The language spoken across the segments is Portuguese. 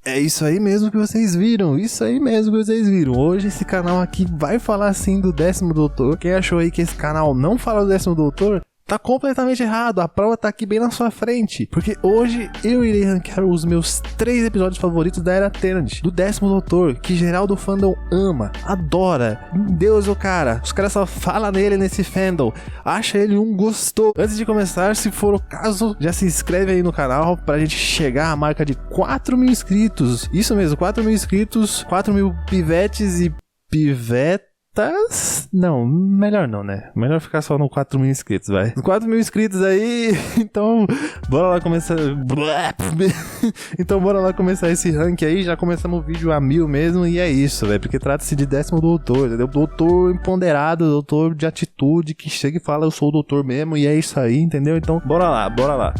É isso aí mesmo que vocês viram, Hoje esse canal aqui vai falar sim do 10º Doutor. Quem achou aí que esse canal não fala do 10º Doutor, tá completamente errado, a prova tá aqui bem na sua frente. Porque hoje eu irei ranquear os meus 3 episódios favoritos da Era Tennant, do 10º Doutor, que geral do fandom ama, adora. Deus, o cara, os caras só falam nele nesse fandom, acha ele um gostoso. Antes de começar, se for o caso, já se inscreve aí no canal pra gente chegar à marca de 4.000 inscritos. Isso mesmo, 4.000 inscritos, 4.000 pivetes e pivetas. Não, melhor não, né? Melhor ficar só no 4.000 inscritos, vai. 4.000 inscritos aí, então bora lá começar. Então bora lá começar esse rank aí. Já começamos o vídeo a 1.000 mesmo. E é isso, velho, porque trata-se de 10º Doutor, entendeu? Doutor empoderado, doutor de atitude, que chega e fala eu sou o doutor mesmo. E é isso aí, entendeu? Então bora lá.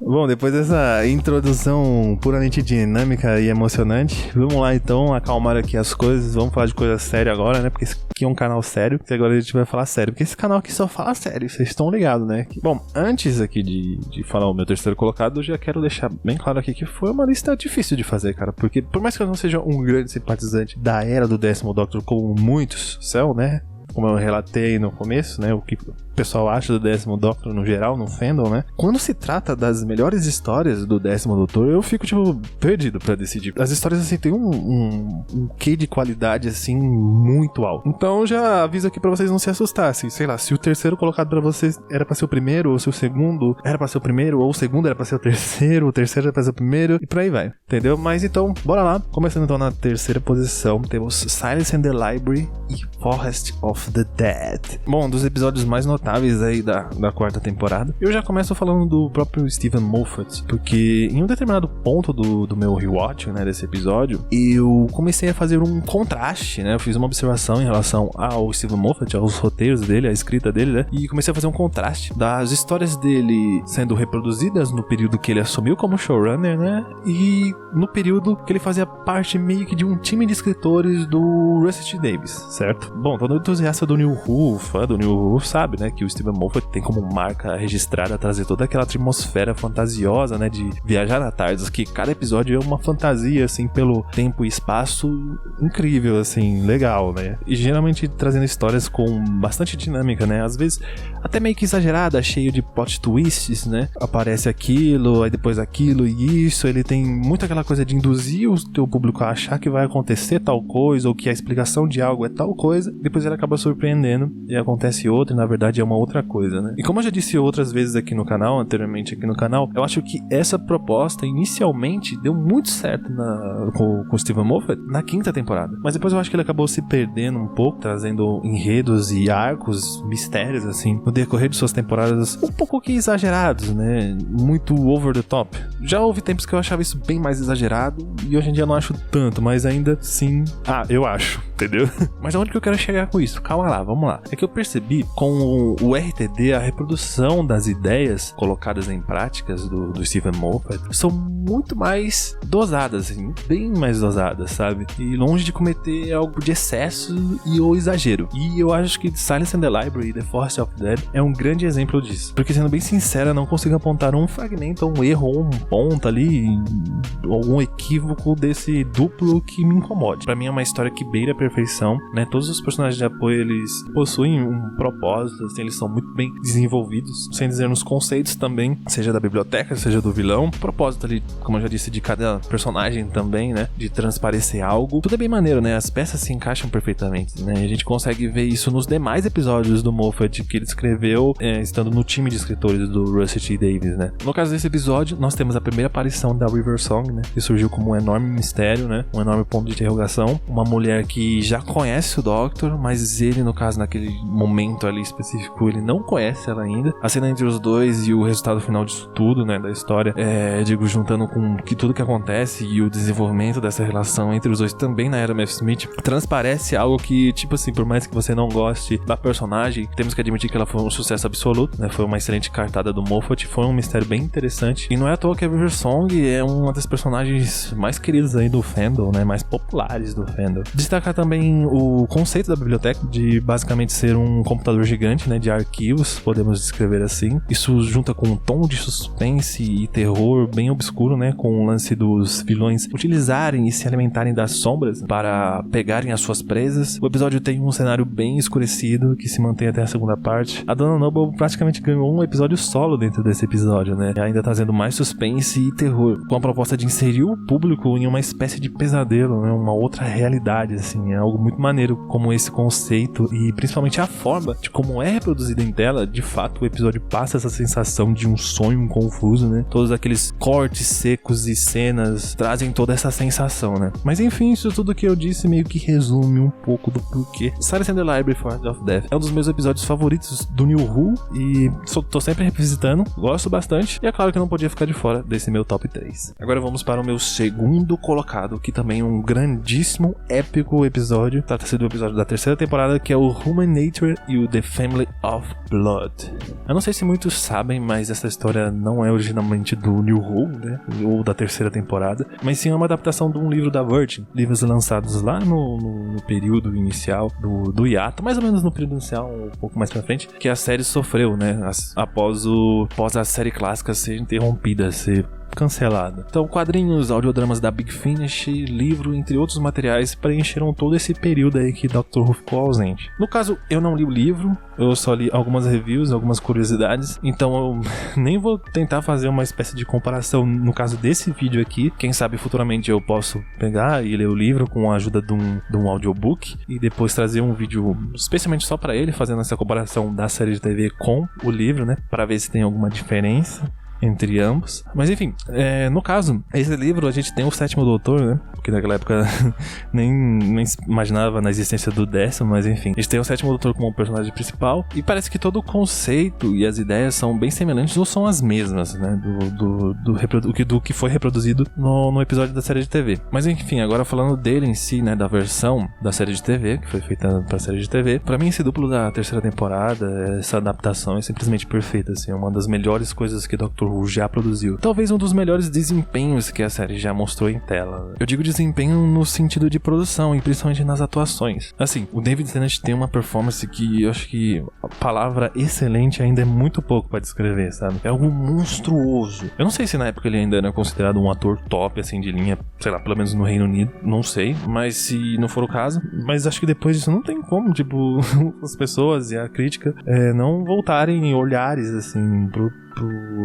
Bom, depois dessa introdução puramente dinâmica e emocionante, vamos lá então acalmar aqui as coisas, vamos falar de coisa séria agora, né? Porque esse aqui é um canal sério, e agora a gente vai falar sério, porque esse canal aqui só fala sério, vocês estão ligados, né? Bom, antes aqui de falar o meu terceiro colocado, eu já quero deixar bem claro aqui que foi uma lista difícil de fazer, cara, porque por mais que eu não seja um grande simpatizante da era do 10º Doctor, como muitos são, né? Como eu relatei no começo, né? O que o pessoal acha do 10º Doctor no geral, no fandom, né? Quando se trata das melhores histórias do 10º Doutor, eu fico, tipo, perdido pra decidir. As histórias, assim, tem um quê de qualidade, assim, muito alto. Então, já aviso aqui pra vocês não se assustarem. Sei lá, se o terceiro colocado pra vocês era pra ser o primeiro, ou se o segundo era pra ser o primeiro, ou o segundo era pra ser o terceiro era pra ser o primeiro, e por aí vai. Entendeu? Mas então, bora lá. Começando então na terceira posição, temos Silence in the Library e Forest of the Dead. Bom, dos episódios mais notáveis aí da quarta temporada, eu já começo falando do próprio Steven Moffat, porque em um determinado ponto do meu rewatch, né, desse episódio, eu comecei a fazer um contraste, né, eu fiz uma observação em relação ao Steven Moffat, aos roteiros dele, à escrita dele, né, e comecei a fazer um contraste das histórias dele sendo reproduzidas no período que ele assumiu como showrunner, né, e no período que ele fazia parte meio que de um time de escritores do Russell T. Davies, certo? Bom, todo entusiasta do New Who, fã do New Who, sabe, né, que o Steven Moffat tem como marca registrada trazer toda aquela atmosfera fantasiosa, né, de viajar na TARDIS, que cada episódio é uma fantasia, assim, pelo tempo e espaço incrível, assim, legal, né, e geralmente trazendo histórias com bastante dinâmica, né, às vezes até meio que exagerada, cheio de plot twists, né, aparece aquilo, aí depois aquilo e isso, ele tem muito aquela coisa de induzir o teu público a achar que vai acontecer tal coisa, ou que a explicação de algo é tal coisa, depois ele acaba surpreendendo e acontece outra, e na verdade é uma outra coisa, né? E como eu já disse outras vezes aqui no canal, anteriormente aqui no canal, eu acho que essa proposta inicialmente deu muito certo com o Steven Moffat na quinta temporada, mas depois eu acho que ele acabou se perdendo um pouco, trazendo enredos e arcos, mistérios, assim, no decorrer de suas temporadas um pouco que exagerados, né? Muito over the top. Já houve tempos que eu achava isso bem mais exagerado e hoje em dia eu não acho tanto, mas ainda sim, eu acho, entendeu? Mas aonde que eu quero chegar com isso? Calma lá, vamos lá. É que eu percebi com o RTD, a reprodução das ideias colocadas em práticas do Steven Moffat são muito mais dosadas, assim, bem mais dosadas, sabe? E longe de cometer algo de excesso ou exagero. E eu acho que Silence in the Library e The Forest of Dead é um grande exemplo disso. Porque, sendo bem sincero, eu não consigo apontar um fragmento, um erro, ou um ponto ali, algum equívoco desse duplo que me incomode. Pra mim é uma história que beira a perfeição, né? Todos os personagens de apoio, eles possuem um propósito, assim, eles são muito bem desenvolvidos, sem dizer nos conceitos também, seja da biblioteca, seja do vilão, propósito ali, como eu já disse, de cada personagem também, né, de transparecer algo, tudo é bem maneiro, né, as peças se encaixam perfeitamente, né, e a gente consegue ver isso nos demais episódios do Moffat que ele escreveu, estando no time de escritores do Russell T. Davies, né. No caso desse episódio, nós temos a primeira aparição da River Song, né, que surgiu como um enorme mistério, né, um enorme ponto de interrogação, uma mulher que já conhece o Doctor, mas ele, no caso, naquele momento ali específico, ele não conhece ela ainda. A cena entre os dois e o resultado final disso tudo, né, da história, digo, juntando com tudo que acontece e o desenvolvimento dessa relação entre os dois também na era Matt Smith, transparece algo que, tipo assim, por mais que você não goste da personagem, temos que admitir que ela foi um sucesso absoluto, né, foi uma excelente cartada do Moffat, foi um mistério bem interessante, e não é à toa que a River Song é uma das personagens mais queridas aí do fandom, né, mais populares do fandom. Destacar também também o conceito da biblioteca, de basicamente ser um computador gigante, né, de arquivos, podemos descrever assim. Isso junta com um tom de suspense e terror bem obscuro, né, com o lance dos vilões utilizarem e se alimentarem das sombras para pegarem as suas presas. O episódio tem um cenário bem escurecido que se mantém até a segunda parte. A Dona Noble praticamente ganhou um episódio solo dentro desse episódio, né, ainda trazendo mais suspense e terror, com a proposta de inserir o público em uma espécie de pesadelo, né, uma outra realidade, assim. É algo muito maneiro como esse conceito e principalmente a forma de como é reproduzido em tela. De fato, o episódio passa essa sensação de um sonho confuso, né? Todos aqueles cortes secos e cenas trazem toda essa sensação, né? Mas enfim, isso tudo que eu disse meio que resume um pouco do porquê Silence in the Library for Art of Death é um dos meus episódios favoritos do New Who e tô sempre revisitando, gosto bastante, e é claro que eu não podia ficar de fora desse meu top 3. Agora vamos para o meu segundo colocado, que também é um grandíssimo, épico episódio. Trata-se do episódio da terceira temporada, que é o Human Nature e o The Family of Blood. Eu não sei se muitos sabem, mas essa história não é originalmente do New Who, né, ou da terceira temporada, mas sim é uma adaptação de um livro da Virgin, livros lançados lá no período inicial do hiato, mais ou menos no período inicial, um pouco mais pra frente, que a série sofreu, né, após a série clássica ser interrompida, ser cancelada. Então, quadrinhos, audiodramas da Big Finish, livro, entre outros materiais, preencheram todo esse período aí que Doctor Who ficou ausente. No caso, eu não li o livro, eu só li algumas reviews, algumas curiosidades, então eu nem vou tentar fazer uma espécie de comparação no caso desse vídeo aqui. Quem sabe futuramente eu posso pegar e ler o livro com a ajuda de um audiobook e depois trazer um vídeo especialmente só pra ele, fazendo essa comparação da série de TV com o livro, né, para ver se tem alguma diferença entre ambos. Mas enfim, no caso, esse livro a gente tem o sétimo doutor, né? Porque naquela época nem imaginava na existência do 10º, mas enfim. A gente tem o sétimo doutor como personagem principal e parece que todo o conceito e as ideias são bem semelhantes ou são as mesmas, né? Do que foi reproduzido no episódio da série de TV. Mas enfim, agora falando dele em si, né? Da versão da série de TV, que foi feita pra série de TV. Pra mim, esse duplo da terceira temporada, essa adaptação é simplesmente perfeita, assim. É uma das melhores coisas que Doctor Who já produziu. Talvez um dos melhores desempenhos que a série já mostrou em tela. Eu digo desempenho no sentido de produção e principalmente nas atuações. Assim, o David Tennant tem uma performance que eu acho que a palavra excelente ainda é muito pouco pra descrever, sabe? É algo monstruoso. Eu não sei se na época ele ainda era considerado um ator top, assim, de linha, sei lá, pelo menos no Reino Unido, não sei, mas se não for o caso, mas acho que depois disso não tem como, tipo, as pessoas e a crítica não voltarem olhares, assim, pro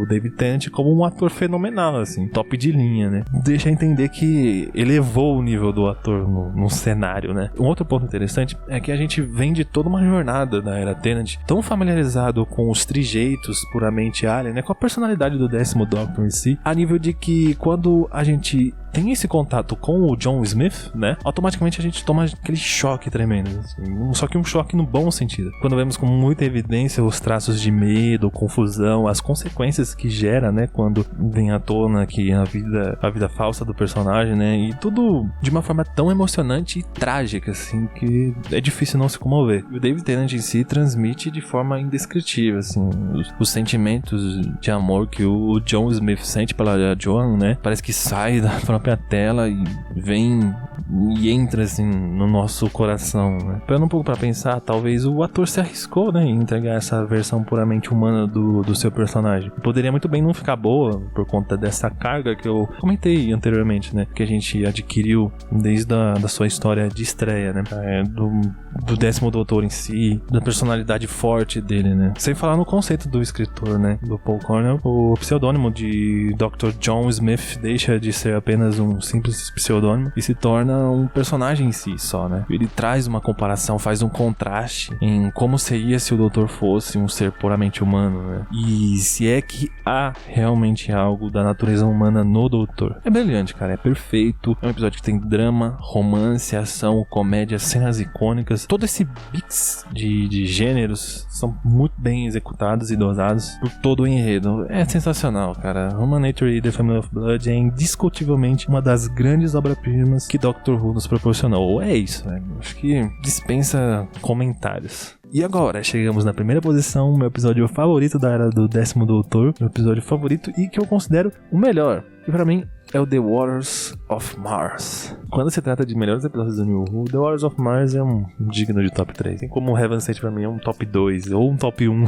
David Tennant como um ator fenomenal, assim, top de linha, né? Deixa entender que elevou o nível do ator no cenário, né? Um outro ponto interessante é que a gente vem de toda uma jornada da era Tennant, tão familiarizado com os trejeitos puramente alien, né? Com a personalidade do 10º Doctor em si, a nível de que quando a gente tem esse contato com o John Smith, né? Automaticamente a gente toma aquele choque tremendo, assim, só que um choque no bom sentido. Quando vemos com muita evidência os traços de medo, confusão, as consequências que gera, né? Quando vem à tona que a vida falsa do personagem, né? E tudo de uma forma tão emocionante e trágica, assim, que é difícil não se comover. E o David Tennant em si transmite de forma indescritível, assim, os sentimentos de amor que o John Smith sente pela Joan, né? Parece que sai da própria tela e vem e entra, assim, no nosso coração, né? Parando um pouco pra pensar, talvez o ator se arriscou, né? Em entregar essa versão puramente humana do seu personagem. Poderia muito bem não ficar boa por conta dessa carga que eu comentei anteriormente, né? Que a gente adquiriu desde da sua história de estreia, né? Do 10º doutor em si, da personalidade forte dele, né? Sem falar no conceito do escritor, né? Do Paul Cornell, o pseudônimo de Dr. John Smith deixa de ser apenas um simples pseudônimo e se torna um personagem em si só, né? Ele traz uma comparação, faz um contraste em como seria se o doutor fosse um ser puramente humano, né? E se é que há realmente algo da natureza humana no doutor. É brilhante, cara, é perfeito. É um episódio que tem drama, romance, ação, comédia, cenas icônicas. Todo esse mix de gêneros são muito bem executados e dosados por todo o enredo. É sensacional, cara. Human Nature e The Family of Blood é indiscutivelmente uma das grandes obras-primas que Doctor Who nos proporcionou. É isso, né? Acho que dispensa comentários. E agora, chegamos na primeira posição, meu episódio favorito da era do 10º Doutor, meu episódio favorito e que eu considero o melhor. E pra mim é o The Waters of Mars. Quando se trata de melhores episódios do New Who, The Waters of Mars é um digno de top 3. Tem como Heaven Sent pra mim é um top 2 ou um top 1,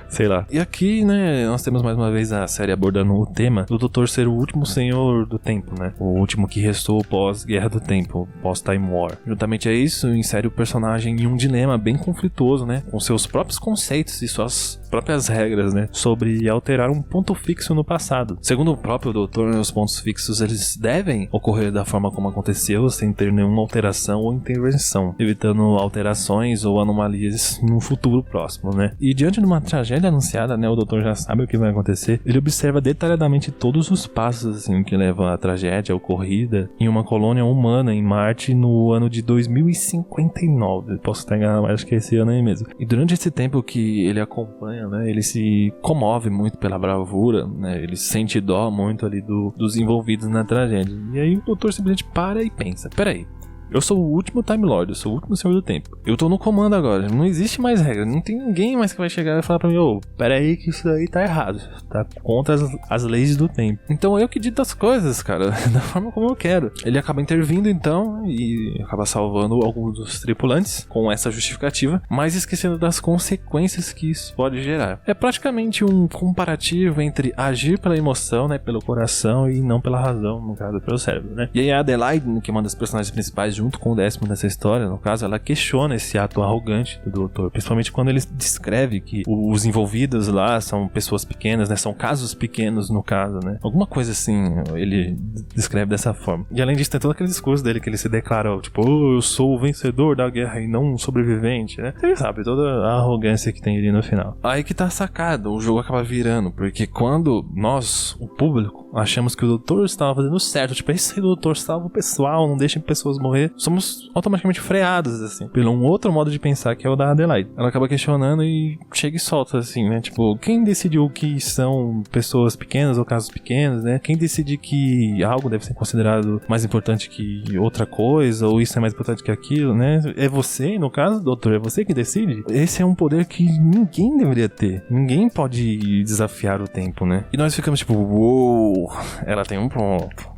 sei lá. E aqui, né, nós temos mais uma vez a série abordando o tema do Doutor ser o último senhor do tempo, né? O último que restou pós-Guerra do Tempo, pós-Time War. Juntamente a isso, insere o personagem em um dilema bem conflituoso, né? Com seus próprios conceitos e suas próprias regras, né? Sobre alterar um ponto fixo no passado. Segundo o próprio Doutor, os pontos fixos eles devem ocorrer da forma como aconteceu, sem ter nenhuma alteração ou intervenção, evitando alterações ou anomalias no futuro próximo, né? E diante de uma tragédia anunciada, né? O Doutor já sabe o que vai acontecer. Ele observa detalhadamente todos os passos, assim, que levam à tragédia ocorrida em uma colônia humana em Marte no ano de 2059. Posso estar enganado, mas acho que é esse ano aí mesmo. E durante esse tempo que ele acompanha, né? Ele se comove muito pela bravura, né? Ele sente dó muito ali dos envolvidos na tragédia. E aí o Doutor simplesmente para e pensa, peraí, eu sou o último Time Lord, eu sou o último Senhor do Tempo. Eu tô no comando agora, não existe mais regra, não tem ninguém mais que vai chegar e falar pra mim, pera aí que isso aí tá errado, tá contra as leis do tempo. Então eu que dito as coisas, cara, da forma como eu quero. Ele acaba intervindo então e acaba salvando alguns dos tripulantes com essa justificativa, mas esquecendo das consequências que isso pode gerar. É praticamente um comparativo entre agir pela emoção, né, pelo coração e não pela razão, no caso pelo cérebro, né. E aí a Adelaide, que é uma das personagens principais, junto com o 10º dessa história, no caso, ela questiona esse ato arrogante do Doutor, principalmente quando ele descreve que os envolvidos lá são pessoas pequenas, né, são casos pequenos no caso, né, alguma coisa assim, ele descreve dessa forma. E além disso tem todo aquele discurso dele que ele se declara, tipo, eu sou o vencedor da guerra e não um sobrevivente, né, você sabe, toda a arrogância que tem ali no final. Aí que tá sacado, o jogo acaba virando, porque quando nós, o público, achamos que o Doutor estava fazendo certo, tipo, esse aí do Doutor salva o pessoal, não deixa pessoas morrer, somos automaticamente freados, assim, pelo um outro modo de pensar que é o da Adelaide. Ela acaba questionando e chega e solta, assim, né, tipo, quem decidiu que são pessoas pequenas ou casos pequenos, né, quem decide que algo deve ser considerado mais importante que outra coisa, ou isso é mais importante que aquilo, né, é você, no caso, Doutor, é você que decide? Esse é um poder que ninguém deveria ter, ninguém pode desafiar o tempo, né, e nós ficamos tipo, uou, ela tem um ponto.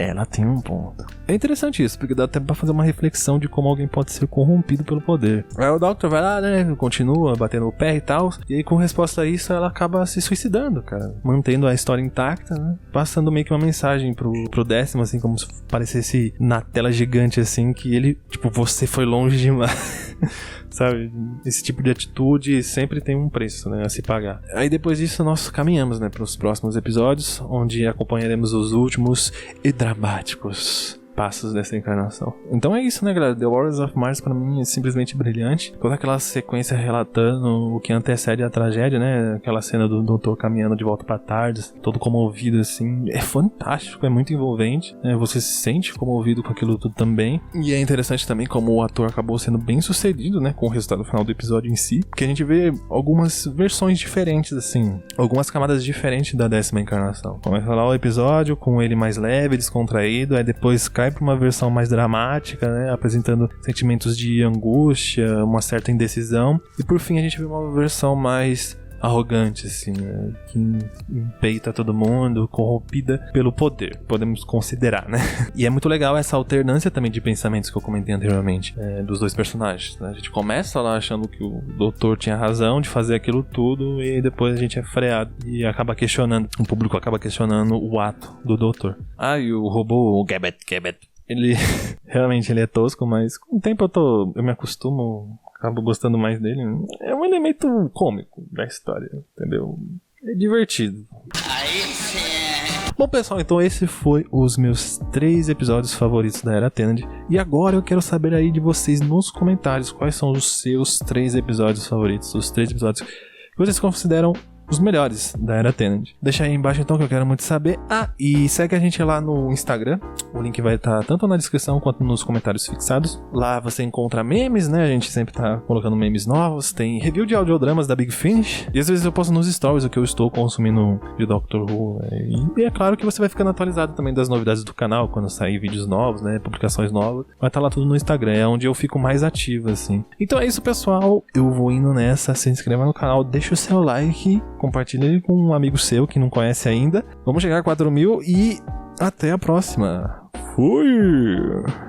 Ela tem um ponto. É interessante isso, porque dá até pra fazer uma reflexão de como alguém pode ser corrompido pelo poder. Aí o Doctor vai lá, né, continua batendo o pé e tal, e aí com resposta a isso ela acaba se suicidando, cara. Mantendo a história intacta, né, passando meio que uma mensagem pro 10º, assim, como se parecesse na tela gigante, assim, que ele, tipo, você foi longe demais. Sabe, esse tipo de atitude sempre tem um preço, né, a se pagar. Aí depois disso nós caminhamos, né, para os próximos episódios, onde acompanharemos os últimos e dramáticos passos dessa encarnação. Então é isso, né, galera? The Waters of Mars pra mim é simplesmente brilhante. Toda aquela sequência relatando o que antecede a tragédia, né? Aquela cena do Doutor caminhando de volta pra Tardes, todo comovido assim, é fantástico, é muito envolvente, né? Você se sente comovido com aquilo tudo também. E é interessante também como o ator acabou sendo bem sucedido, né, com o resultado final do episódio em si, porque a gente vê algumas versões diferentes, assim, algumas camadas diferentes da 10ª encarnação. Começa lá o episódio com ele mais leve, descontraído, aí depois cai para uma versão mais dramática, né, apresentando sentimentos de angústia, uma certa indecisão, e por fim a gente vê uma versão mais arrogante, assim, né, que empeita todo mundo, corrompida pelo poder, podemos considerar, né? E é muito legal essa alternância também de pensamentos que eu comentei anteriormente, dos dois personagens, né? A gente começa lá achando que o Doutor tinha razão de fazer aquilo tudo e depois a gente é freado e acaba questionando, o público acaba questionando o ato do Doutor. Ah, e o robô, o Gabbett, ele realmente ele é tosco, mas com o tempo eu me acostumo, acabo gostando mais dele. É um elemento cômico da história, entendeu? É divertido. Aí sim. Bom, pessoal, então esse foi os meus 3 episódios favoritos da Era Tennant. E agora eu quero saber aí de vocês nos comentários quais são os seus 3 episódios favoritos, os 3 episódios que vocês consideram os melhores da Era Tennant. Deixa aí embaixo então que eu quero muito saber. Ah, e segue a gente lá no Instagram. O link vai estar tanto na descrição quanto nos comentários fixados. Lá você encontra memes, né? A gente sempre tá colocando memes novos. Tem review de audiodramas da Big Finish. E às vezes eu posto nos stories o que eu estou consumindo de Doctor Who. E é claro que você vai ficando atualizado também das novidades do canal. Quando sair vídeos novos, né? Publicações novas. Vai estar lá tudo no Instagram. É onde eu fico mais ativo, assim. Então é isso, pessoal. Eu vou indo nessa. Se inscreva no canal. Deixa o seu like. Compartilha ele com um amigo seu que não conhece ainda. Vamos chegar a 4.000 e até a próxima. Fui!